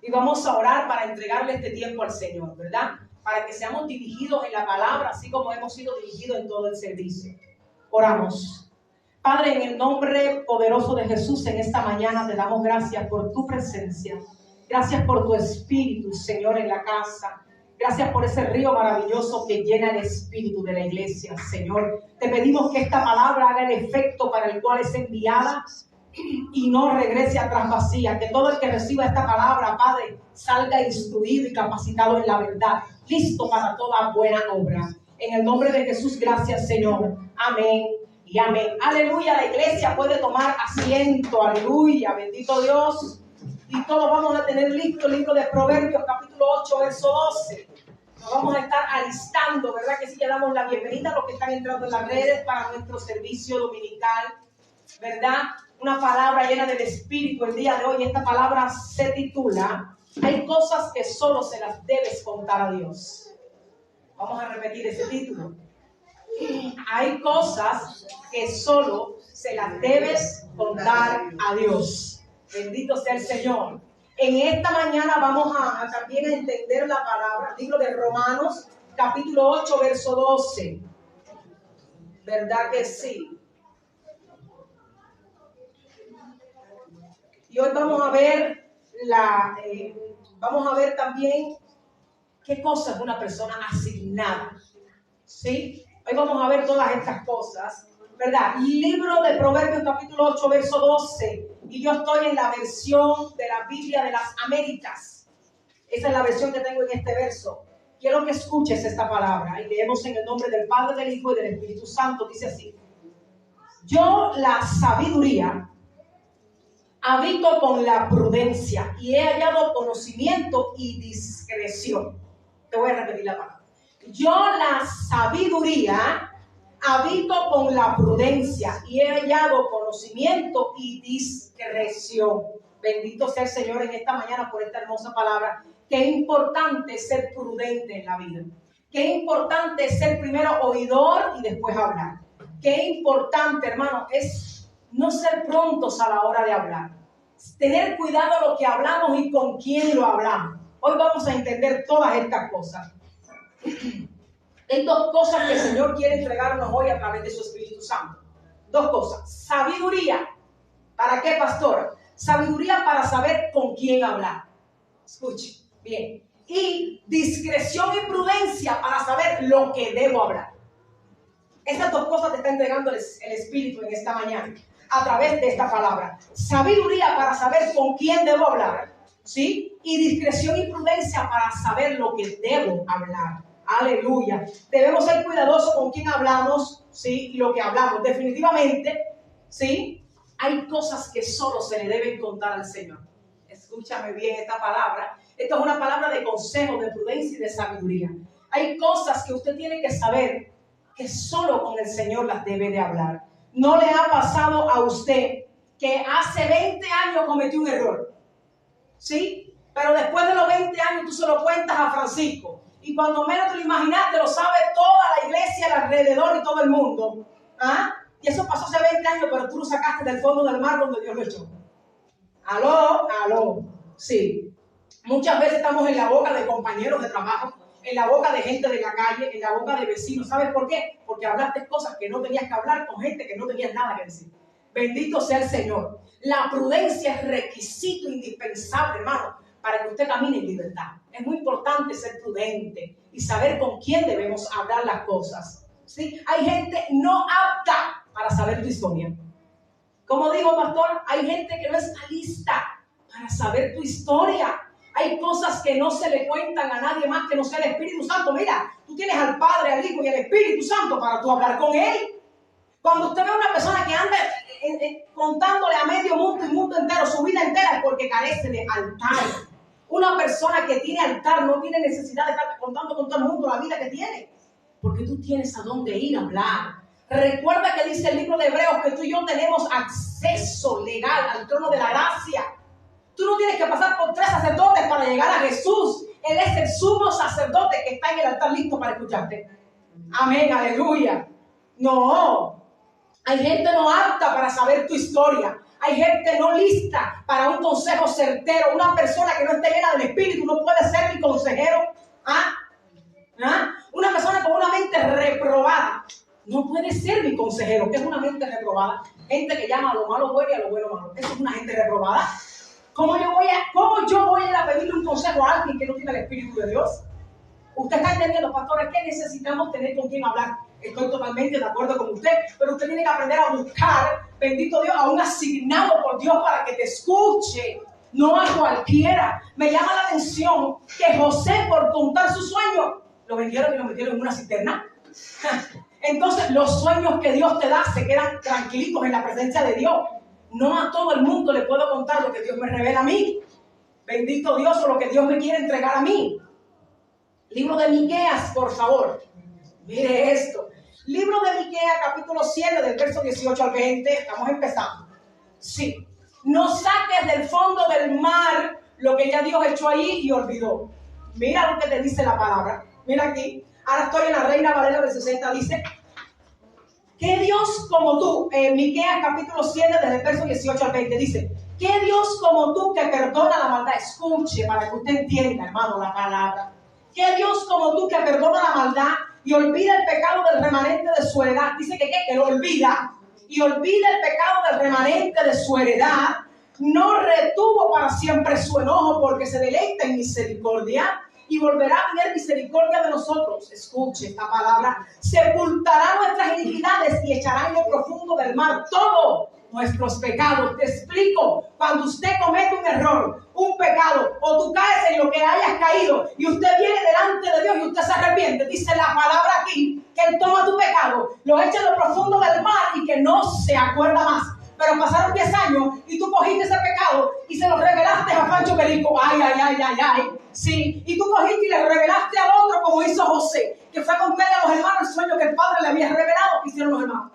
y vamos a orar para entregarle este tiempo al Señor, ¿verdad? Para que seamos dirigidos en la palabra, así como hemos sido dirigidos en todo el servicio. Oramos. Padre, en el nombre poderoso de Jesús, en esta mañana te damos gracias por tu presencia. Gracias por tu espíritu, Señor, en la casa. Gracias por ese río maravilloso que llena el espíritu de la iglesia, Señor. Te pedimos que esta palabra haga el efecto para el cual es enviada y no regrese atrás vacía. Que todo el que reciba esta palabra, Padre, salga instruido y capacitado en la verdad, listo para toda buena obra. En el nombre de Jesús, gracias, Señor. Amén y amén. Aleluya, la iglesia puede tomar asiento. Aleluya, bendito Dios. Y todos vamos a tener listo el libro de Proverbios, capítulo 8, verso 12. Nos vamos a estar alistando, ¿verdad? Que sí, ya damos la bienvenida a los que están entrando en las redes para nuestro servicio dominical, ¿verdad? Una palabra llena del Espíritu el día de hoy. Esta palabra se titula: hay cosas que solo se las debes contar a Dios. Vamos a repetir ese título. Hay cosas que solo se las debes contar a Dios. Bendito sea el Señor. En esta mañana vamos a también a entender la palabra, el libro de Romanos, capítulo 8, verso 12. ¿Verdad que sí? Y hoy vamos a ver también qué cosa es una persona asignada. ¿Sí? Hoy vamos a ver todas estas cosas, ¿verdad? Libro de Proverbios, capítulo 8, verso 12. Y yo estoy en la versión de la Biblia de las Américas. Esa es la versión que tengo en este verso. Quiero que escuches esta palabra. Y leemos en el nombre del Padre, del Hijo y del Espíritu Santo. Dice así: yo, la sabiduría, habito con la prudencia y he hallado conocimiento y discreción. Te voy a repetir la palabra. Yo, la sabiduría, habito con la prudencia y he hallado conocimiento y discreción. Bendito sea el Señor en esta mañana por esta hermosa palabra. Qué importante es ser prudente en la vida. Qué importante es ser primero oidor y después hablar. Qué importante, hermano, es no ser prontos a la hora de hablar. Tener cuidado lo que hablamos y con quién lo hablamos. Hoy vamos a entender todas estas cosas. Hay dos cosas que el Señor quiere entregarnos hoy a través de su Espíritu Santo. Dos cosas. Sabiduría. ¿Para qué, pastora? Sabiduría para saber con quién hablar. Escuche, bien. Y discreción y prudencia para saber lo que debo hablar. Esas dos cosas te está entregando el Espíritu en esta mañana a través de esta palabra. Sabiduría para saber con quién debo hablar, ¿sí? Y discreción y prudencia para saber lo que debo hablar. Aleluya. Debemos ser cuidadosos con quién hablamos, ¿sí? Y lo que hablamos. Definitivamente, ¿sí? Hay cosas que solo se le deben contar al Señor. Escúchame bien esta palabra. Esta es una palabra de consejo, de prudencia y de sabiduría. Hay cosas que usted tiene que saber que solo con el Señor las debe de hablar. ¿No le ha pasado a usted que hace 20 años cometió un error? ¿Sí? Pero después de los 20 años tú se lo cuentas a Francisco. Y cuando menos te lo imaginaste, lo sabe toda la iglesia, el alrededor y todo el mundo. ¿Ah? Y eso pasó hace 20 años, pero tú lo sacaste del fondo del mar donde Dios lo echó. ¿Aló? Sí. Muchas veces estamos en la boca de compañeros de trabajo, en la boca de gente de la calle, en la boca de vecinos. ¿Sabes por qué? Porque hablaste cosas que no tenías que hablar con gente que no tenías nada que decir. Bendito sea el Señor. La prudencia es requisito indispensable, hermano, para que usted camine en libertad. Es muy importante ser prudente y saber con quién debemos hablar las cosas. ¿Sí? Hay gente no apta para saber tu historia. Como dijo pastor, hay gente que no está lista para saber tu historia. Hay cosas que no se le cuentan a nadie más que no sea el Espíritu Santo. Mira, tú tienes al Padre, al Hijo y al Espíritu Santo para tú hablar con Él. Cuando usted ve a una persona que anda contándole a medio mundo y mundo entero, su vida entera, es porque carece de altar. Una persona que tiene altar no tiene necesidad de estar contando con todo el mundo la vida que tiene, porque tú tienes a dónde ir a hablar. Recuerda que dice el libro de Hebreos que tú y yo tenemos acceso legal al trono de la gracia. Tú no tienes que pasar por 3 sacerdotes para llegar a Jesús. Él es el sumo sacerdote que está en el altar listo para escucharte. Amén, aleluya. No, hay gente no apta para saber tu historia. Hay gente no lista para un consejo certero. Una persona que no esté llena del Espíritu no puede ser mi consejero. Una persona con una mente reprobada no puede ser mi consejero. ¿Qué es una mente reprobada? Gente que llama a lo malo bueno y a lo bueno malo. Eso es una gente reprobada. ¿Cómo yo voy a ir a pedirle un consejo a alguien que no tiene el Espíritu de Dios? Usted está entendiendo, pastores, que necesitamos tener con quién hablar. Estoy totalmente de acuerdo con usted, pero usted tiene que aprender a buscar, bendito Dios, a un asignado por Dios para que te escuche, no a cualquiera. Me llama la atención que José, por contar su sueño, lo vendieron y lo metieron en una cisterna. Entonces, los sueños que Dios te da se quedan tranquilitos en la presencia de Dios. No a todo el mundo le puedo contar lo que Dios me revela a mí. Bendito Dios, o lo que Dios me quiere entregar a mí. Libro de Miqueas, por favor. Mire esto. Libro de Miqueas, capítulo 7, del verso 18 al 20. Estamos empezando. Sí. No saques del fondo del mar lo que ya Dios echó ahí y olvidó. Mira lo que te dice la palabra. Mira aquí. Ahora estoy en la Reina Valera del 60. Dice: ¿qué Dios como tú? Miqueas, capítulo 7, desde el verso 18 al 20. Dice: ¿qué Dios como tú que perdona la maldad? Escuche para que usted entienda, hermano, la palabra. ¿Qué Dios como tú que perdona la maldad y olvida el pecado del remanente de su heredad? Dice que lo olvida. Y olvida el pecado del remanente de su heredad. No retuvo para siempre su enojo, porque se deleita en misericordia y volverá a tener misericordia de nosotros. Escuche esta palabra. Sepultará nuestras iniquidades y echará en lo profundo del mar todo nuestros pecados. Te explico, cuando usted comete un error, un pecado, o tú caes en lo que hayas caído y usted viene delante de Dios y usted se arrepiente, dice la palabra aquí que Él toma tu pecado, lo echa en lo profundo del mar y que no se acuerda más. Pero pasaron 10 años y tú cogiste ese pecado y se lo revelaste a Pancho Perico. Ay. Sí, y tú cogiste y le revelaste al otro, como hizo José, que fue a contarle a los hermanos el sueño que el padre le había revelado. ¿Qué hicieron los hermanos?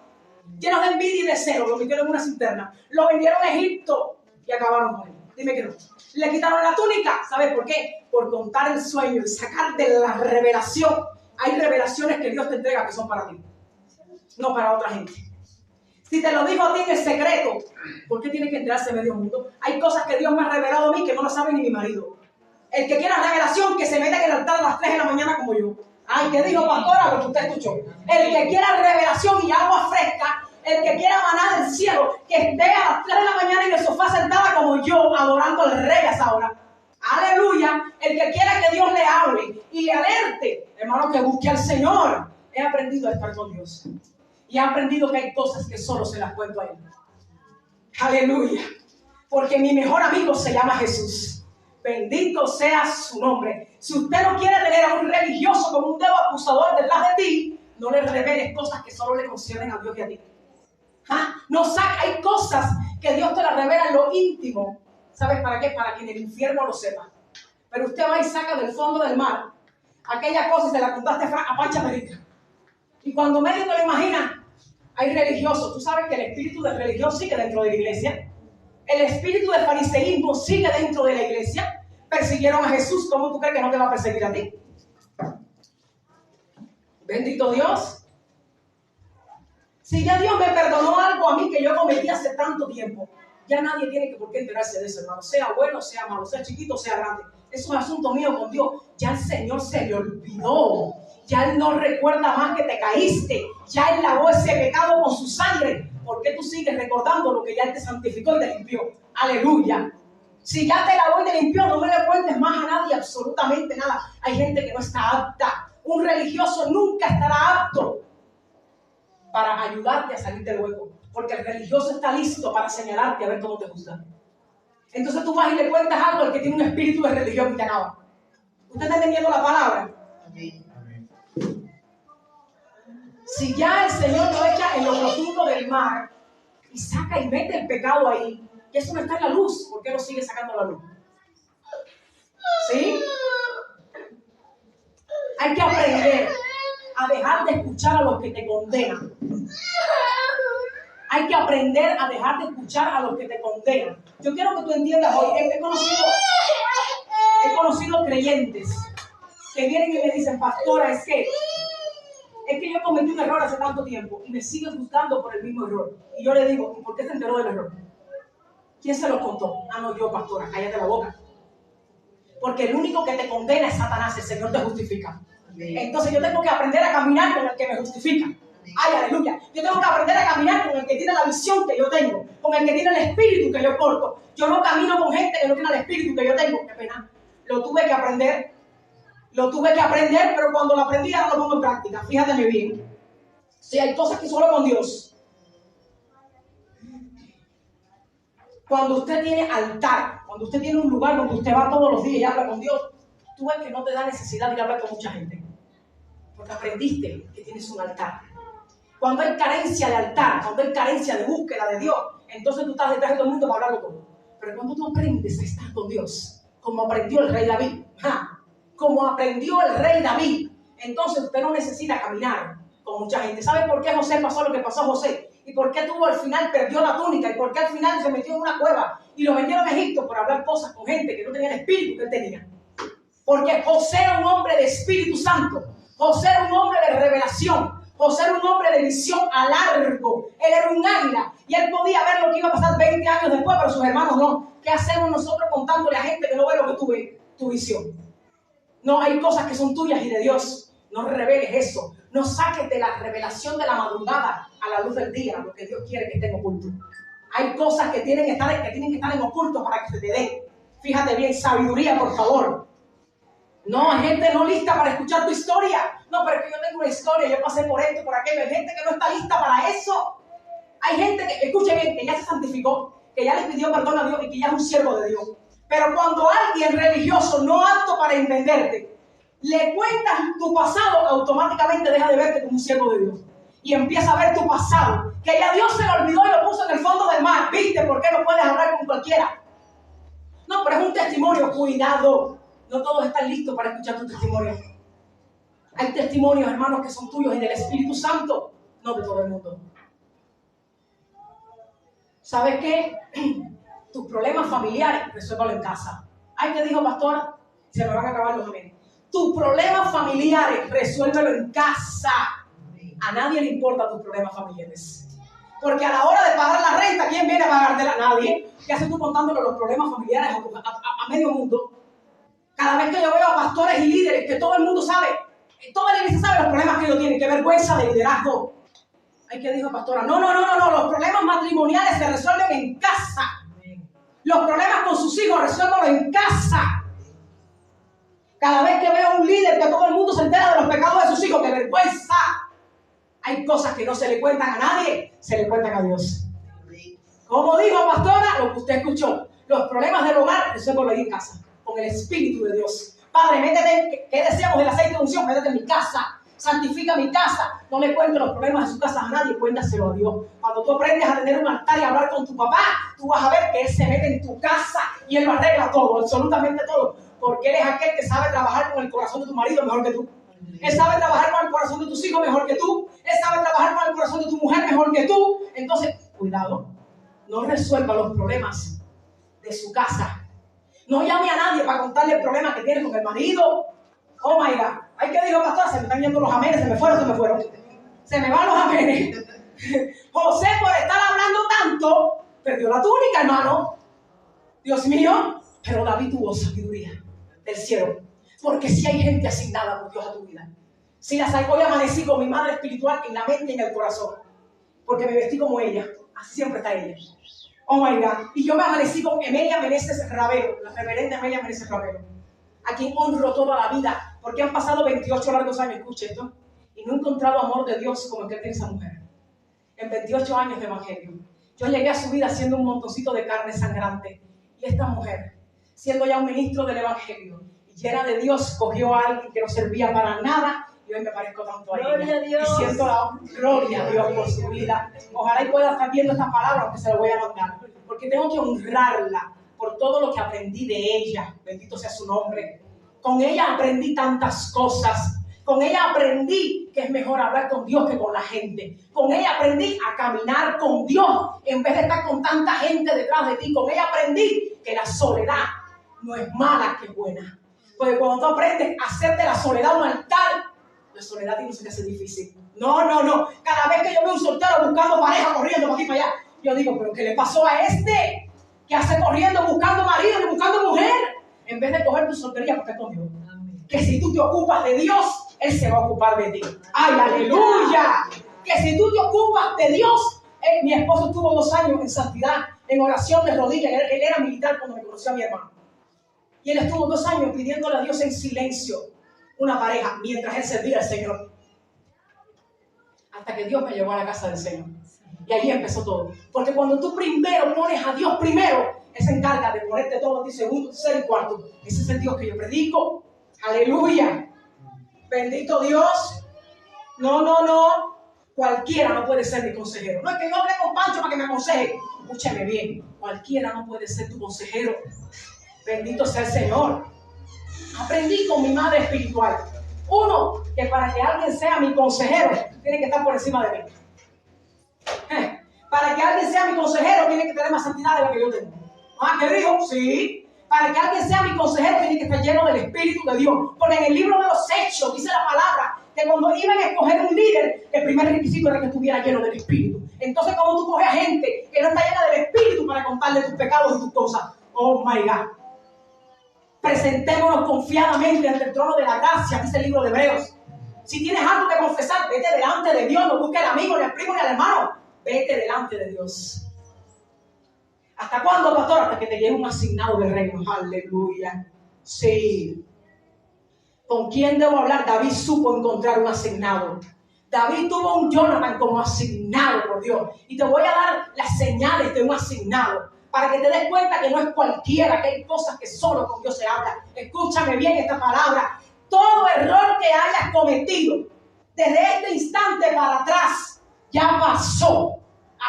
Llenos de envidia y de celo, lo metieron en una cisterna. Lo vendieron a Egipto y acabaron con él. Dime que no. Le quitaron la túnica. ¿Sabes por qué? Por contar el sueño y sacar de la revelación. Hay revelaciones que Dios te entrega que son para ti, no para otra gente. Si te lo dijo a ti en el secreto, ¿por qué tiene que enterarse medio mundo? Hay cosas que Dios me ha revelado a mí que no lo sabe ni mi marido. El que quiera revelación, que se meta en el altar a las 3 de la mañana como yo. Ay, ¿qué dijo pastora? Lo que usted escuchó. El que quiera revelación y agua fresca, el que quiera maná del cielo, que esté a las 3 de la mañana en el sofá sentada como yo, adorando al rey a esa hora. Aleluya. El que quiera que Dios le hable y le alerte, hermano, que busque al Señor. He aprendido a estar con Dios. Y he aprendido que hay cosas que solo se las cuento a Él. Aleluya. Porque mi mejor amigo se llama Jesús. Bendito sea su nombre. Si usted no quiere tener a un religioso como un dedo acusador detrás de ti, no le reveles cosas que solo le conciernen a Dios y a ti. No saca, hay cosas que Dios te las revela en lo íntimo. ¿Sabes para qué? Para que en el infierno lo sepa. Pero usted va y saca del fondo del mar aquella cosa y se la contaste a Pancha Perica. Y cuando medio te lo imaginas, hay religiosos. Tú sabes que el espíritu de religión sigue dentro de la iglesia. El espíritu de fariseísmo sigue dentro de la iglesia. Persiguieron a Jesús. ¿Cómo tú crees que no te va a perseguir a ti? Bendito Dios. Si ya Dios me perdonó algo a mí que yo cometí hace tanto tiempo, ya nadie tiene por qué enterarse de eso, hermano. Sea bueno, sea malo, sea chiquito, sea grande. Eso es asunto mío con Dios. Ya el Señor se le olvidó. Ya Él no recuerda más que te caíste. Ya Él lavó ese pecado con su sangre. ¿Por qué tú sigues recordando lo que ya Él te santificó y te limpió? Aleluya. Si ya te lavó y te limpió, no me le cuentes más a nadie, absolutamente nada. Hay gente que no está apta. Un religioso nunca estará apto para ayudarte a salir del hueco. Porque el religioso está listo para señalarte a ver cómo te juzga. Entonces tú vas y le cuentas algo al que tiene un espíritu de religión y te acaba. ¿Usted está entendiendo la palabra? Amén. Si ya el Señor lo echa en lo profundo del mar y saca y mete el pecado ahí, y eso no está en la luz, ¿por qué lo sigue sacando a la luz? ¿Sí? Hay que aprender a dejar de escuchar a los que te condenan. Hay que aprender a dejar de escuchar a los que te condenan. Yo quiero que tú entiendas hoy, he conocido creyentes que vienen y me dicen, pastora, es que yo cometí un error hace tanto tiempo y me siguen juzgando por el mismo error. Y yo le digo, ¿y por qué se enteró del error? ¿Quién se lo contó? Ah, no, yo, pastora, cállate la boca. Porque el único que te condena es Satanás, el Señor te justifica. Entonces yo tengo que aprender a caminar con el que me justifica. Ay, aleluya. Yo tengo que aprender a caminar con el que tiene la visión que yo tengo, con el que tiene el espíritu que yo porto. Yo no camino con gente que no tiene el espíritu que yo tengo. Qué pena. Lo tuve que aprender, pero cuando lo aprendí ahora lo pongo en práctica. Fíjate bien. Si hay cosas que solo con Dios. Cuando usted tiene altar, cuando usted tiene un lugar donde usted va todos los días y habla con Dios, tú ves que no te da necesidad de ir a hablar con mucha gente. Porque aprendiste que tienes un altar. Cuando hay carencia de altar, cuando hay carencia de búsqueda de Dios, entonces tú estás detrás de todo el mundo para hablarlo todo. Pero cuando tú aprendes a estar con Dios, como aprendió el rey David, entonces usted no necesita caminar con mucha gente. ¿Sabe por qué José pasó lo que pasó a José? ¿Y por qué tuvo al final, perdió la túnica? ¿Y por qué al final se metió en una cueva y lo vendieron a Egipto por hablar cosas con gente que no tenía el espíritu que él tenía? Porque José era un hombre de Espíritu Santo. José era un hombre de revelación. José era un hombre de visión a largo. Él era un águila. Y él podía ver lo que iba a pasar 20 años después, pero sus hermanos no. ¿Qué hacemos nosotros contándole a gente que no ve lo que tú ves? Tu visión. No, hay cosas que son tuyas y de Dios. No reveles eso. No saques de la revelación de la madrugada a la luz del día lo que Dios quiere que esté en oculto. Hay cosas que tienen que estar en oculto para que se te dé. Fíjate bien, sabiduría, por favor. No, hay gente no lista para escuchar tu historia. No, pero es que yo tengo una historia, yo pasé por esto, por aquello. Hay gente que no está lista para eso. Hay gente que, escuche bien, que ya se santificó, que ya le pidió perdón a Dios y que ya es un siervo de Dios. Pero cuando alguien religioso, no apto para entenderte, le cuentas tu pasado, automáticamente deja de verte como un siervo de Dios. Y empieza a ver tu pasado, que ya Dios se lo olvidó y lo puso en el fondo del mar. ¿Viste por qué no puedes hablar con cualquiera? No, pero es un testimonio, cuidado. No todos están listos para escuchar tu testimonio. Hay testimonios, hermanos, que son tuyos y del Espíritu Santo, no de todo el mundo. ¿Sabes qué? Tus problemas familiares, resuélvalo en casa. Ay, ¿qué dijo, pastora? Se me van a acabar los amenes. Tus problemas familiares, resuélvelo en casa. A nadie le importan tus problemas familiares. Porque a la hora de pagar la renta, ¿quién viene a pagártela? Nadie. ¿Qué haces tú contándole los problemas familiares a medio mundo? Cada vez que yo veo a pastores y líderes que todo el mundo sabe, toda la iglesia sabe los problemas que ellos tienen, qué vergüenza de liderazgo. Ay, ¿qué dijo, pastora? No, los problemas matrimoniales se resuelven en casa. Los problemas con sus hijos, resuélvanlos en casa. Cada vez que veo a un líder que todo el mundo se entera de los pecados de sus hijos, qué vergüenza. Hay cosas que no se le cuentan a nadie, se le cuentan a Dios. Como dijo, pastora, lo que usted escuchó, los problemas del hogar, resuélvanlos ahí en casa, con el Espíritu de Dios. Padre, métete, ¿qué deseamos del aceite de unción? Métete en mi casa, santifica mi casa. No le cuentes los problemas de su casa a nadie, cuéntaselo a Dios. Cuando tú aprendes a tener un altar y a hablar con tu papá, tú vas a ver que Él se mete en tu casa y Él lo arregla todo, absolutamente todo. Porque Él es aquel que sabe trabajar con el corazón de tu marido mejor que tú. Él sabe trabajar con el corazón de tus hijos mejor que tú. Él sabe trabajar con el corazón de tu mujer mejor que tú. Entonces, cuidado, no resuelva los problemas de su casa. No llame a nadie para contarle el problema que tiene con el marido. Oh my God. Ay, ¿qué dijo, pastor? Se me están yendo los amenes, se me fueron. Se me van los amenes. José, por estar hablando tanto, perdió la túnica, hermano. Dios mío. Pero David tuvo sabiduría del cielo. Porque si hay gente asignada por Dios a tu vida. Si las hay, hoy amanecí con mi madre espiritual en la mente y en el corazón. Porque me vestí como ella. Así siempre está ella. Oh my God. Y yo me amanecí con Emelia Meneses Ravelo, la reverenda Emelia Meneses Ravelo, a quien honro toda la vida, porque han pasado 28 largos años, escuche esto, y no he encontrado amor de Dios como el que tiene esa mujer. En 28 años de evangelio. Yo llegué a su vida siendo un montoncito de carne sangrante. Y esta mujer, siendo ya un ministro del evangelio, llena de Dios, cogió a alguien que no servía para nada, y hoy me parezco tanto a ella. Gloria a Dios. Y siento la gloria a Dios por su vida. Ojalá y pueda estar viendo esta palabra, aunque se la voy a mandar. Porque tengo que honrarla por todo lo que aprendí de ella. Bendito sea su nombre. Con ella aprendí tantas cosas. Con ella aprendí que es mejor hablar con Dios que con la gente. Con ella aprendí a caminar con Dios en vez de estar con tanta gente detrás de ti. Con ella aprendí que la soledad no es mala, que es buena. Porque cuando tú aprendes a hacer de la soledad un altar, la soledad no se te hace difícil. No. Cada vez que yo veo un soltero buscando pareja, corriendo para aquí para allá, yo digo, ¿pero qué le pasó a este? que hace corriendo buscando marido y buscando mujer, en vez de coger tu soltería porque con Dios. Que si tú te ocupas de Dios, Él se va a ocupar de ti. ¡Ay, aleluya! Que si tú te ocupas de Dios, mi esposo estuvo 2 años en santidad, en oración de rodillas. Él era militar cuando me conoció a mi hermano. Y él estuvo 2 años pidiéndole a Dios en silencio una pareja mientras él servía al Señor. Hasta que Dios me llevó a la casa del Señor. Y ahí empezó todo. Porque cuando tú primero pones a Dios primero, Él se encarga de ponerte todo a ti segundo, tercero y cuarto. Ese es el Dios que yo predico. Aleluya. Bendito Dios. No. Cualquiera no puede ser mi consejero. No es que yo hable con Pancho para que me aconseje. Escúchame bien. Cualquiera no puede ser tu consejero. Bendito sea el Señor. Aprendí con mi madre espiritual. 1, que para que alguien sea mi consejero, tiene que estar por encima de mí. Para que alguien sea mi consejero, tiene que tener más santidad de la que yo tengo. ¿Qué dijo? Sí. Para que alguien sea mi consejero, tiene que estar lleno del Espíritu de Dios. Porque en el libro de los Hechos dice la palabra que cuando iban a escoger un líder, el primer requisito era que estuviera lleno del Espíritu. Entonces, cuando tú coges a gente que no está llena del Espíritu para contarle tus pecados y tus cosas, oh my God. Presentémonos confiadamente ante el trono de la gracia, dice el libro de Hebreos. Si tienes algo que confesar, vete delante de Dios. No busques al amigo, ni al primo, ni al hermano. Vete delante de Dios. ¿Hasta cuándo, pastor? Hasta que te llegue un asignado del reino. Aleluya. Sí. ¿Con quién debo hablar? David supo encontrar un asignado. David tuvo un Jonathan como asignado por Dios. Y te voy a dar las señales de un asignado, para que te des cuenta que no es cualquiera, que hay cosas que solo con Dios se habla. Escúchame bien esta palabra. Todo error que hayas cometido desde este instante para atrás ya pasó.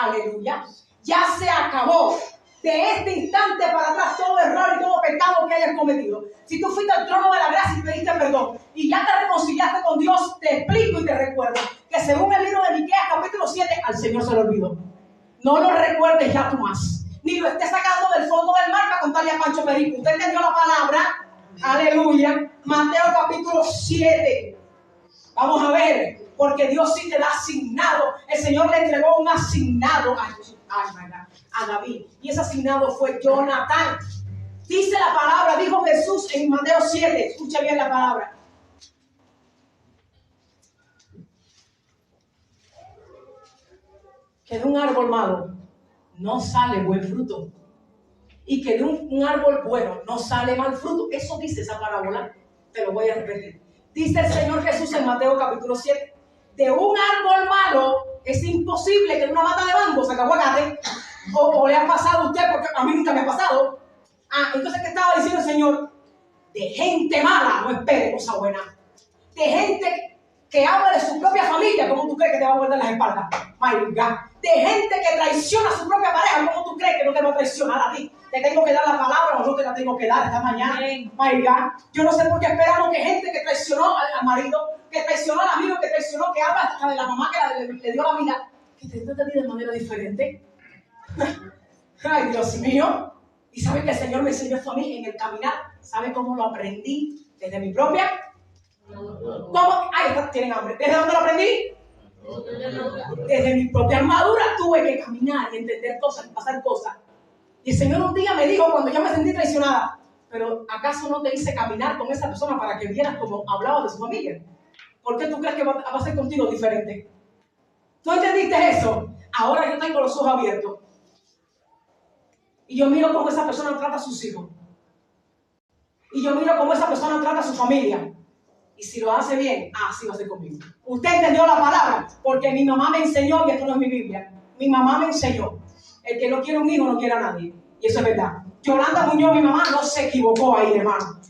Aleluya. Ya se acabó. De este instante para atrás, todo error y todo pecado que hayas cometido. Si tú fuiste al trono de la gracia y pediste perdón y ya te reconciliaste con Dios, te explico y te recuerdo que según el libro de Miqueas capítulo 7, al Señor se lo olvidó. No lo recuerdes ya tú más. Ni lo estés sacando del fondo del mar para contarle a Pancho Perico. Usted entendió la palabra. Aleluya. Mateo capítulo 7. Vamos a ver. Porque Dios sí te da asignado. El Señor le entregó un asignado a David. Y ese asignado fue Jonathan. Dice la palabra, dijo Jesús en Mateo 7. Escucha bien la palabra. Que de un árbol malo no sale buen fruto. Y que de un árbol bueno no sale mal fruto. Eso dice esa parábola. Te lo voy a repetir. Dice el Señor Jesús en Mateo capítulo 7. De un árbol malo es imposible que de una mata de mango saque aguacate. O le ha pasado a usted, porque a mí nunca me ha pasado. Entonces, ¿qué estaba diciendo el Señor? De gente mala no espere cosa buena. De gente que habla de su propia familia, ¿cómo tú crees que te va a volver las espaldas? My God. De gente que traiciona a su propia pareja, ¿cómo tú crees que no te va a traicionar a ti? Te tengo que dar la palabra o no te la tengo que dar esta mañana. My God. Yo no sé por qué esperamos que gente que traicionó al marido, que traicionó al amigo, que traicionó, que habla hasta de la mamá que le dio la vida, que te trata a ti de manera diferente. Ay, Dios mío. ¿Y sabe que el Señor me enseñó esto a mí en el caminar? ¿Sabe cómo lo aprendí? Desde mi propia... ¿Cómo? Ay, tienen hambre. ¿Desde dónde lo aprendí? Desde mi propia armadura tuve que caminar y entender cosas y pasar cosas. Y el Señor un día me dijo, cuando yo me sentí traicionada, pero ¿acaso no te hice caminar con esa persona para que vieras cómo hablaba de su familia? ¿Por qué tú crees que va a ser contigo diferente? ¿Tú entendiste eso? Ahora yo tengo los ojos abiertos. Y yo miro cómo esa persona trata a sus hijos. Y yo miro cómo esa persona trata a su familia. Y si lo hace bien, así va a ser conmigo. Usted entendió la palabra, porque mi mamá me enseñó, y esto no es mi Biblia, mi mamá me enseñó, el que no quiere un hijo no quiere a nadie. Y eso es verdad. Yolanda Muñoz, mi mamá, no se equivocó ahí, hermano.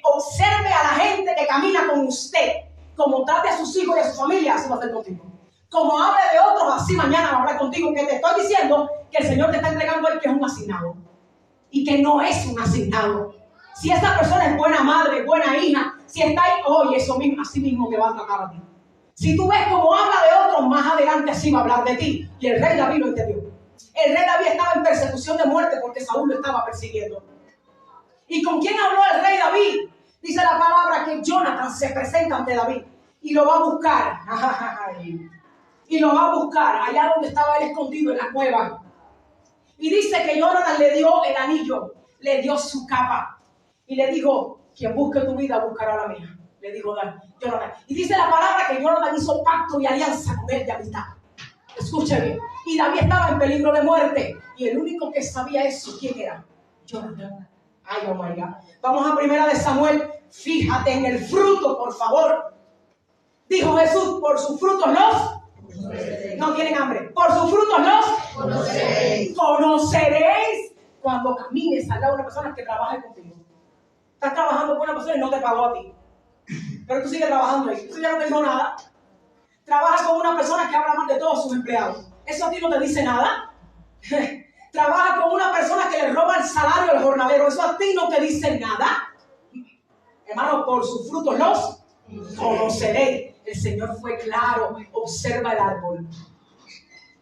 Observe a la gente que camina con usted, como trate a sus hijos y a su familia, así va a ser contigo. Como hable de otros, así mañana va a hablar contigo. Que te estoy diciendo que el Señor te está entregando el que es un asignado. Y que no es un asignado. Si esa persona es buena madre, buena hija, si está ahí, oye, eso mismo, así mismo te va a tratar a ti. Si tú ves cómo habla de otros, más adelante así va a hablar de ti. Y el rey David lo entendió. El rey David estaba en persecución de muerte porque Saúl lo estaba persiguiendo. ¿Y con quién habló el rey David? Dice la palabra que Jonathan se presenta ante David y lo va a buscar. Y lo va a buscar allá donde estaba él escondido en la cueva. Y dice que Jonathan le dio el anillo, le dio su capa y le dijo, quien busque tu vida buscará la mía. Le dijo Jonathan. Y dice la palabra que Jonathan hizo pacto y alianza con él de amistad. Escuche bien. Y David estaba en peligro de muerte. Y el único que sabía eso, ¿quién era? Jonathan. Ay, oh my God. Vamos a 1 Samuel. Fíjate en el fruto, por favor. Dijo Jesús, por sus frutos no tienen hambre. Por sus frutos conoceréis cuando camines al lado de una persona que trabaje contigo. Estás trabajando con una persona y no te pagó a ti. Pero tú sigues trabajando ahí. Tú ya no tengo nada. Trabajas con una persona que habla mal de todos sus empleados. ¿Eso a ti no te dice nada? Trabajas con una persona que le roba el salario al jornalero. ¿Eso a ti no te dice nada? Hermano, por sus frutos los conoceréis. El Señor fue claro. Observa el árbol.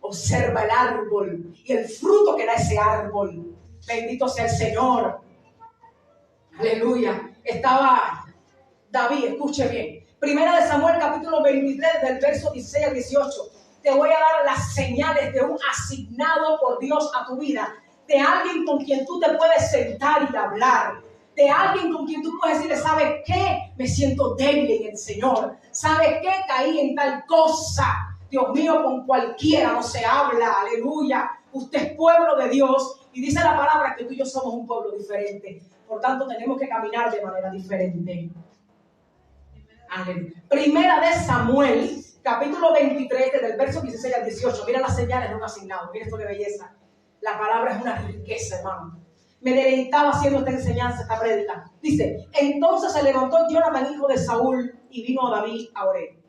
Observa el árbol y el fruto que da ese árbol. Bendito sea el Señor. Aleluya. Estaba David, escuche bien. 1 Samuel capítulo 23 del verso 16 al 18. Te voy a dar las señales de un asignado por Dios a tu vida. De alguien con quien tú te puedes sentar y hablar. De alguien con quien tú puedes decirle, ¿sabes qué? Me siento débil en el Señor. ¿Sabes qué? Caí en tal cosa. Dios mío, con cualquiera no se habla. Aleluya. Usted es pueblo de Dios. Y dice la palabra que tú y yo somos un pueblo diferente. Por tanto, tenemos que caminar de manera diferente. Aleluya. 1 Samuel, capítulo 23, desde el verso 16 al 18. Mira las señales de un asignado. Mira esto de belleza. La palabra es una riqueza, hermano. Me deleitaba haciendo esta enseñanza, esta prédica. Dice, entonces se levantó Jonathan, hijo de Saúl, y vino a David a Oreb.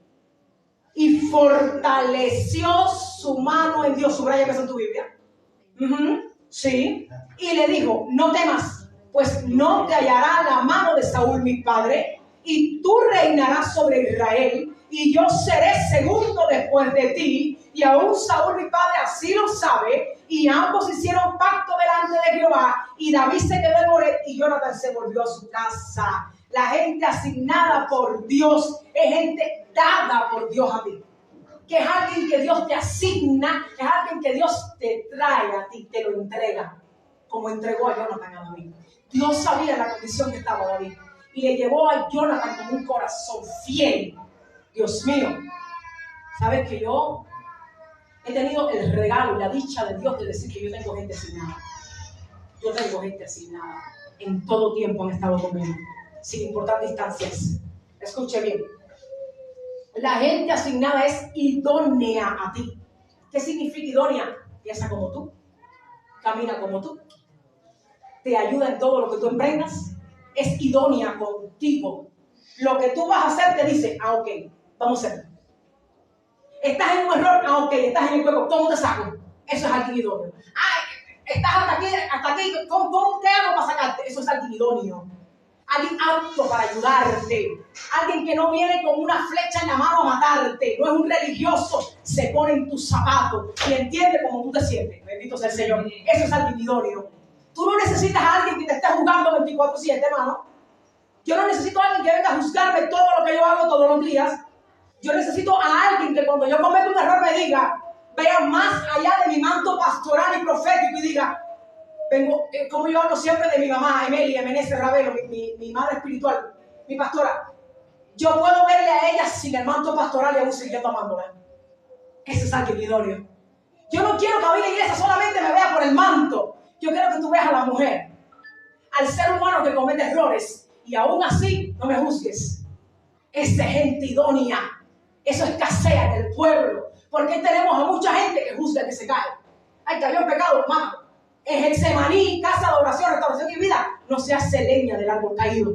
Y fortaleció su mano en Dios. Subraya que es en tu Biblia. Sí. Y le dijo, no temas, pues no te hallará la mano de Saúl mi padre, y tú reinarás sobre Israel, y yo seré segundo después de ti. Y aún Saúl mi padre así lo sabe. Y ambos hicieron pacto delante de Jehová. Y David se quedó en Oreb y Jonathan se volvió a su casa. La gente asignada por Dios es gente dada por Dios a ti. Que es alguien que Dios te asigna, es alguien que Dios te trae a ti, te lo entrega. Como entregó a Jonathan a David. Dios sabía la condición que estaba David. Y le llevó a Jonathan con un corazón fiel. Dios mío, ¿sabes que yo he tenido el regalo y la dicha de Dios de decir que yo tengo gente asignada? Yo tengo gente asignada. En todo tiempo han estado conmigo, sin importar distancias. Escuche bien. La gente asignada es idónea a ti. ¿Qué significa idónea? Piensa como tú, camina como tú, te ayuda en todo lo que tú emprendas, es idónea contigo. Lo que tú vas a hacer te dice, ok, vamos a hacerlo. Estás en un error, ok, estás en el juego, ¿cómo te saco? Eso es alguien idóneo. Estás hasta aquí, ¿cómo te hago para sacarte? Eso es alguien idóneo. Alguien apto para ayudarte. Alguien que no viene con una flecha en la mano a matarte. No es un religioso. Se pone en tus zapatos y entiende cómo tú te sientes. Bendito sea el Señor. Eso es alguien idóneo. Tú no necesitas a alguien que te esté juzgando 24/7, hermano. Yo no necesito a alguien que venga a juzgarme todo lo que yo hago todos los días. Yo necesito a alguien que cuando yo cometo un error me diga, vea más allá de mi manto pastoral y profético y diga, vengo, como yo hablo siempre de mi mamá, Emelia Meneses Ravelo, mi madre espiritual, mi pastora. Yo puedo verle a ella sin el manto pastoral y aún siguiendo amándola. Ese es alguien idóneo. Yo no quiero que a mi iglesia solamente me vea por el manto. Yo quiero que tú veas a la mujer, al ser humano que comete errores y aún así no me juzgues. Es de gente idónea. Eso escasea en el pueblo. Porque tenemos a mucha gente que juzga que se cae. Ay, cayó en pecado, mano. En Getsemaní, casa de oración, restauración y vida, no se hace leña del árbol caído.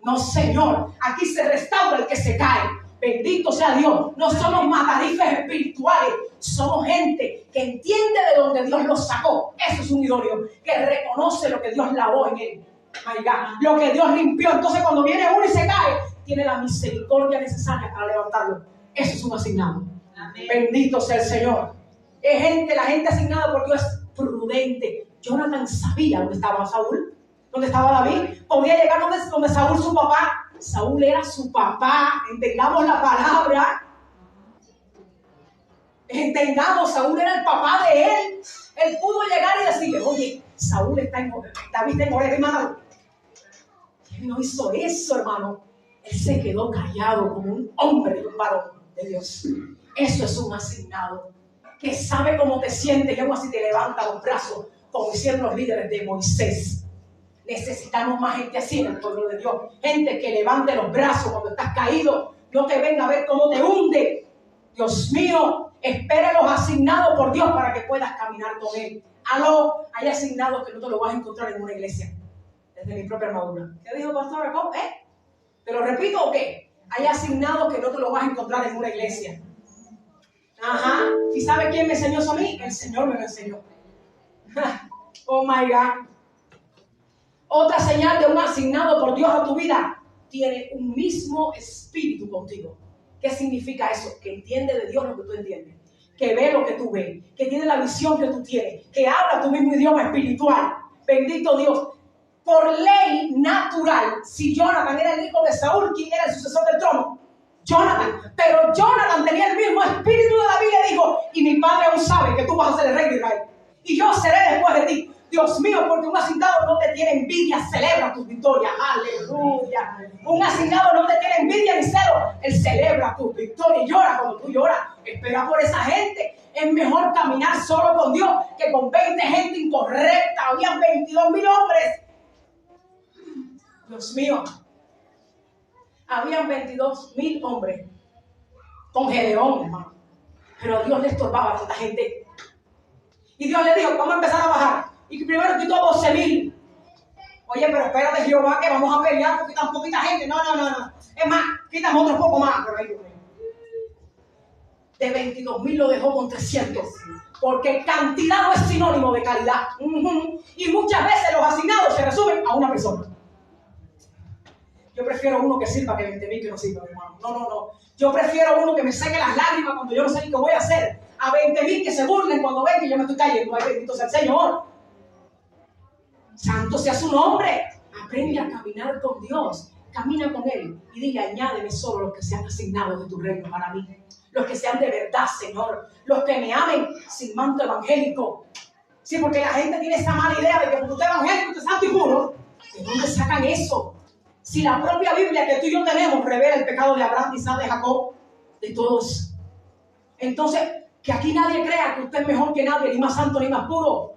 No, Señor. Aquí se restaura el que se cae. Bendito sea Dios. No somos matarifes espirituales. Somos gente que entiende de donde Dios los sacó. Eso es un idóneo. Que reconoce lo que Dios lavó en él. My God. Lo que Dios limpió. Entonces cuando viene uno y se cae, tiene la misericordia necesaria para levantarlo. Eso es un asignado. Amén. Bendito sea el Señor. Es gente, la gente asignada por Dios es prudente. Jonathan sabía dónde estaba Saúl, dónde estaba David. Podía llegar donde Saúl, su papá. Saúl era su papá. Entendamos la palabra. Entendamos, Saúl era el papá de él. Él pudo llegar y decirle, oye, David está en Oreb, hermano. Él no hizo eso, hermano. Él se quedó callado como un hombre y un varón de Dios. Eso es un asignado que sabe cómo te sientes y aún así te levanta los brazos, como hicieron los líderes de Moisés. Necesitamos más gente así en el pueblo de Dios. Gente que levante los brazos cuando estás caído, no que venga a ver cómo te hunde. Dios mío, espera los asignados por Dios para que puedas caminar con Él. Aló, hay asignados que no te lo vas a encontrar en una iglesia. Desde mi propia armadura. ¿Qué dijo Pastor Jacob? ¿Te lo repito o qué? Hay asignados que no te lo vas a encontrar en una iglesia. Ajá. ¿Y sabe quién me enseñó eso a mí? El Señor me lo enseñó. Oh my God. Otra señal de un asignado por Dios a tu vida: tiene un mismo espíritu contigo. ¿Qué significa eso? Que entiende de Dios lo que tú entiendes, que ve lo que tú ves, que tiene la visión que tú tienes, que habla tu mismo idioma espiritual. Bendito Dios. Por ley natural, si Jonathan era el hijo de Saúl, ¿quién era el sucesor del trono? Jonathan. Pero Jonathan tenía el mismo espíritu de David y le dijo, y mi padre aún sabe que tú vas a ser el rey de Israel, y yo seré después de ti. Dios mío, porque un asignado no te tiene envidia, celebra tus victorias. Aleluya. Un asignado no te tiene envidia ni celo, él celebra tus victorias y llora cuando tú lloras. Espera por esa gente. Es mejor caminar solo con Dios que con 20 gente incorrecta. Habían 22,000 hombres. Dios mío. Habían 22,000 hombres con Gedeón, hermano. Pero a Dios le estorbaba a tanta gente. Y Dios le dijo, vamos a empezar a bajar. Y que primero quitó 12,000. Oye, pero espérate, Jehová, que vamos a pelear porque tan poquita gente. No. Es más, quitamos otro poco más. Pero ahí, de 22,000 lo dejó con 300. Porque cantidad no es sinónimo de calidad. Y muchas veces los asignados se resumen a una persona. Yo prefiero uno que sirva que 20,000 que no sirva, hermano. No. Yo prefiero uno que me seque las lágrimas cuando yo no sé ni qué voy a hacer, a 20,000 que se burlen cuando ven que yo me estoy cayendo. Ay, bendito sea el Señor. Santo sea su nombre. Aprende a caminar con Dios. Camina con Él y dile, añádeme solo los que sean asignados de tu reino para mí. Los que sean de verdad, Señor. Los que me amen sin manto evangélico. Sí, porque la gente tiene esa mala idea de que cuando usted es evangélico, usted es santo y puro. ¿De dónde sacan eso? Si la propia Biblia que tú y yo tenemos revela el pecado de Abraham, Isaac, de Jacob, de todos. Entonces, que aquí nadie crea que usted es mejor que nadie, ni más santo ni más puro.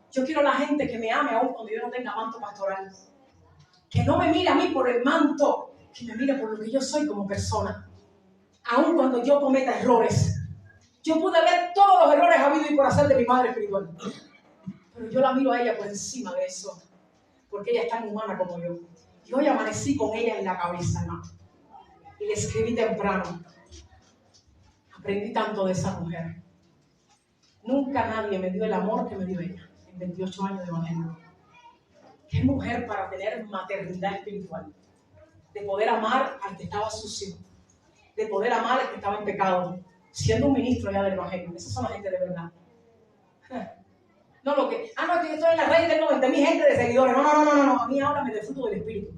Yo quiero a la gente que me ame aún cuando yo no tenga manto pastoral. Que no me mire a mí por el manto, que me mire por lo que yo soy como persona. Aún cuando yo cometa errores. Yo pude ver todos los errores habidos y por hacer de mi madre espiritual. Pero yo la miro a ella por encima de eso. Porque ella es tan humana como yo. Y hoy amanecí con ella en la cabeza, hermano. Y le escribí temprano. Aprendí tanto de esa mujer. Nunca nadie me dio el amor que me dio ella. En 28 años de evangelio. Qué mujer para tener maternidad espiritual. De poder amar al que estaba sucio. De poder amar al que estaba en pecado. Siendo un ministro ya del evangelio. Esas son la gente de verdad. No, que yo estoy en la red y tengo 20,000 gente de seguidores. No. A mí háblame del fruto del Espíritu.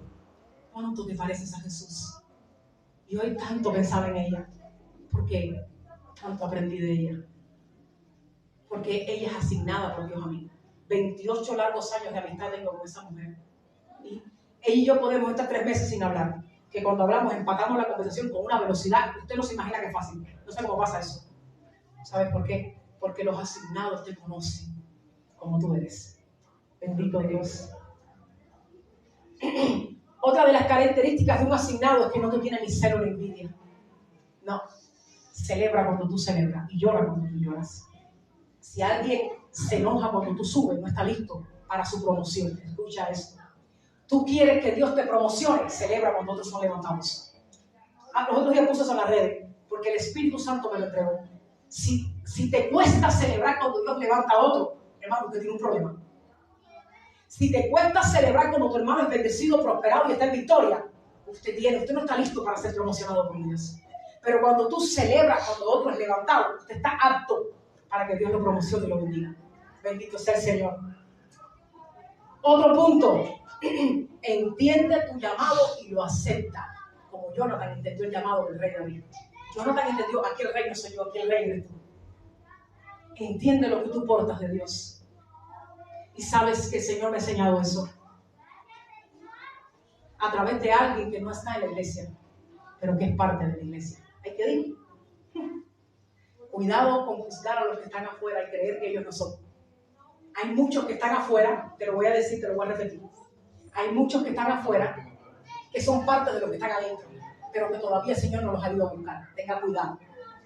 ¿Cuánto te pareces a Jesús? Y hoy tanto pensaba en ella. Porque tanto aprendí de ella. Porque ella es asignada por Dios a mí. 28 largos años de amistad tengo con esa mujer. Y ella y yo podemos estar 3 meses sin hablar. Que cuando hablamos empatamos la conversación con una velocidad. Usted no se imagina que es fácil. No sé cómo pasa eso. ¿Sabes por qué? Porque los asignados te conocen como tú eres. Bendito Dios. Otra de las características de un asignado es que no te tiene ni celo ni envidia. No. Celebra cuando tú celebras y llora cuando tú lloras. Si alguien se enoja cuando tú subes, no está listo para su promoción. Escucha esto. Tú quieres que Dios te promocione, celebra cuando otros son levantados. Los otros días puse eso en las redes, porque el Espíritu Santo me lo entregó. Si te cuesta celebrar cuando Dios levanta a otro, hermano, usted tiene un problema. Si te cuesta celebrar cuando tu hermano es bendecido, prosperado y está en victoria, usted no está listo para ser promocionado por Dios. Pero cuando tú celebras cuando otro es levantado, usted está apto para que Dios lo promocione y lo bendiga. Bendito sea el Señor. Otro punto. Entiende tu llamado y lo acepta. Como Jonathan entendió el llamado del rey David. Jonathan entendió, aquí el rey no soy yo, aquí el rey eres tú. entiende lo que tú portas de Dios. Y sabes que el Señor me ha enseñado eso a través de alguien que no está en la iglesia, pero que es parte de la iglesia. Hay que ir. Cuidado con juzgar a los que están afuera y creer que ellos no son. Hay muchos que están afuera, te lo voy a decir, te lo voy a repetir. Hay muchos que están afuera que son parte de los que están adentro, pero que todavía el Señor no los ha ido a buscar. Tenga cuidado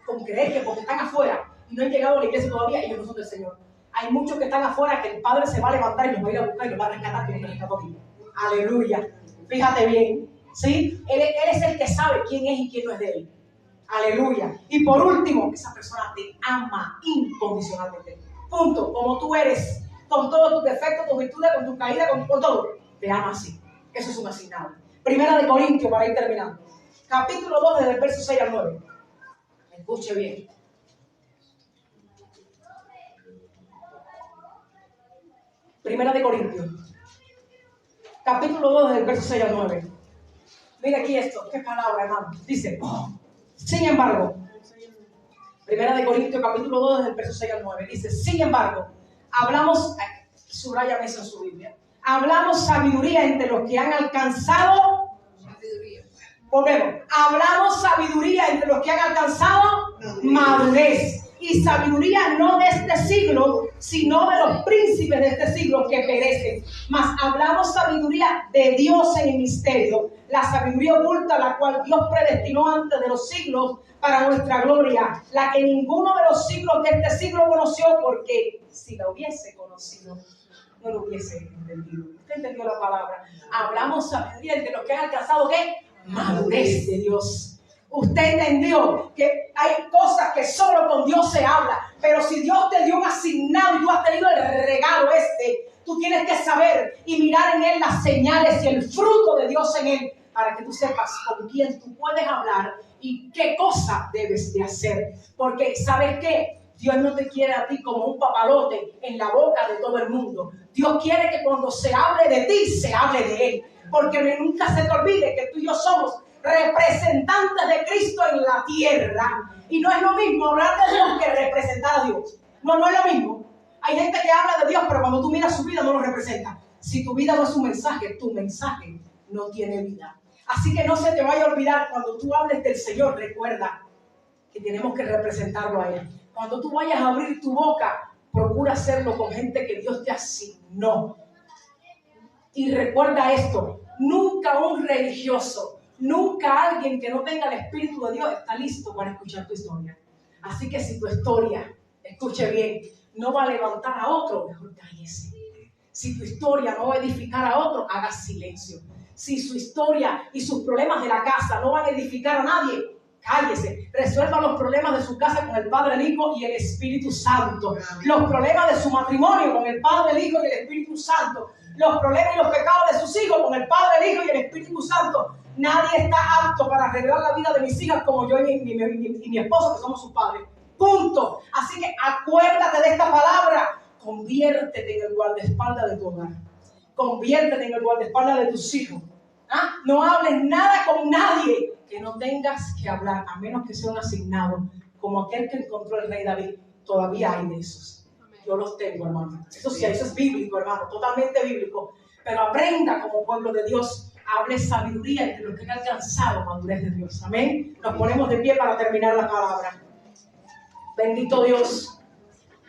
con creer que porque están afuera y no han llegado a la iglesia todavía, ellos no son del Señor. Hay muchos que están afuera que el Padre se va a levantar y los va a ir a buscar y los va a rescatar como te rescató a ti. Aleluya. Fíjate bien, ¿sí? Él es el que sabe quién es y quién no es de Él. Aleluya. Y por último, esa persona te ama incondicionalmente. Punto. Como tú eres, con todos tus defectos, tus virtudes, con tus caídas, con todo. Te ama así. Eso es un asignado. Primera de Corintios, para ir terminando. Capítulo 2, desde el verso 6 al 9. Escuche bien. Primera de Corintios. Capítulo 2, desde el verso 6 al 9. Mira aquí esto. Qué palabra, hermano. Dice... Sin embargo, Primera de Corintios, capítulo 2, desde el verso 6 al 9, dice, sin embargo, hablamos, subrayame eso en su Biblia, hablamos sabiduría entre los que han alcanzado, volvemos, hablamos sabiduría entre los que han alcanzado madurez. Y sabiduría no de este siglo, sino de los príncipes de este siglo que perecen. Mas hablamos sabiduría de Dios en el misterio, la sabiduría oculta, la cual Dios predestinó antes de los siglos para nuestra gloria, la que ninguno de los siglos de este siglo conoció, porque si la hubiese conocido, no lo hubiese entendido. ¿Usted entendió la palabra? Hablamos sabiduría entre los que han alcanzado, ¿qué? Madurez de Dios. Usted entendió que hay cosas que solo con Dios se habla, pero si Dios te dio un asignado y tú has tenido el regalo tú tienes que saber y mirar en él las señales y el fruto de Dios en él, para que tú sepas con quién tú puedes hablar y qué cosa debes de hacer. Porque ¿sabes qué? Dios no te quiere a ti como un papalote en la boca de todo el mundo. Dios quiere que cuando se hable de ti, se hable de él. Porque nunca se te olvide que tú y yo somos representantes de Cristo en la tierra. Y no es lo mismo hablar de Dios que representar a Dios. No es lo mismo. Hay gente que habla de Dios, pero cuando tú miras su vida no lo representa. Si tu vida no es un mensaje, tu mensaje no tiene vida. Así que no se te vaya a olvidar, cuando tú hables del Señor, recuerda que tenemos que representarlo a Él. Cuando tú vayas a abrir tu boca, procura hacerlo con gente que Dios te asignó. Y recuerda esto, nunca un religioso, nunca alguien que no tenga el Espíritu de Dios está listo para escuchar tu historia. Así que si tu historia, escuche bien, no va a levantar a otro, mejor cállese. Si tu historia no va a edificar a otro, haga silencio. Si su historia y sus problemas de la casa no van a edificar a nadie, cállese. Resuelva los problemas de su casa con el Padre, el Hijo y el Espíritu Santo. Los problemas de su matrimonio con el Padre, el Hijo y el Espíritu Santo. Los problemas y los pecados de sus hijos con el Padre, el Hijo y el Espíritu Santo. Nadie está apto para arreglar la vida de mis hijas como yo y mi esposo, que somos sus padres. Punto. Así que acuérdate de esta palabra. Conviértete en el guardaespaldas de tu hogar. Conviértete en el guardaespaldas de tus hijos. ¿Ah? No hables nada con nadie que no tengas que hablar, a menos que sea un asignado, como aquel que encontró el rey David. Todavía hay de esos. Yo los tengo, hermano. Eso sí, eso es bíblico, hermano, totalmente bíblico. Pero aprenda como pueblo de Dios, hable sabiduría entre los que han alcanzado madurez de Dios. Amén. Nos ponemos de pie para terminar la palabra. Bendito Dios.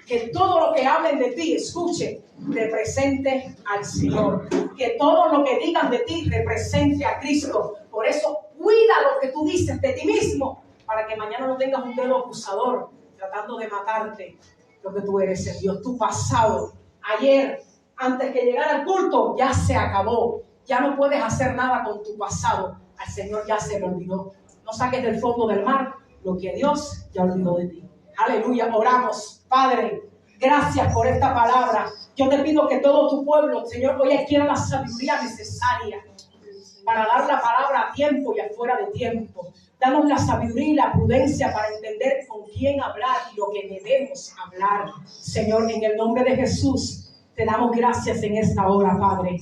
Que todo lo que hablen de ti, escuche, represente al Señor. Que todo lo que digan de ti represente a Cristo. Por eso cuida lo que tú dices de ti mismo, para que mañana no tengas un dedo acusador tratando de matarte lo que tú eres en Dios. Tu pasado, ayer, antes que llegara al culto, ya se acabó. Ya no puedes hacer nada con tu pasado. Al Señor ya se lo olvidó. No saques del fondo del mar lo que Dios ya olvidó de ti. Aleluya, oramos. Padre, gracias por esta palabra. Yo te pido que todo tu pueblo, Señor, hoy adquiera la sabiduría necesaria para dar la palabra a tiempo y afuera de tiempo. Danos la sabiduría y la prudencia para entender con quién hablar y lo que debemos hablar. Señor, en el nombre de Jesús, te damos gracias en esta hora, Padre,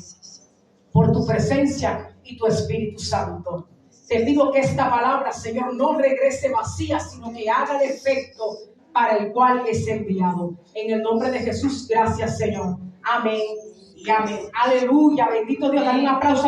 por tu presencia y tu Espíritu Santo. Te pido que esta palabra, Señor, no regrese vacía, sino que haga el efecto para el cual es enviado. En el nombre de Jesús, gracias, Señor. Amén y amén. Aleluya, bendito Dios. Dale un aplauso.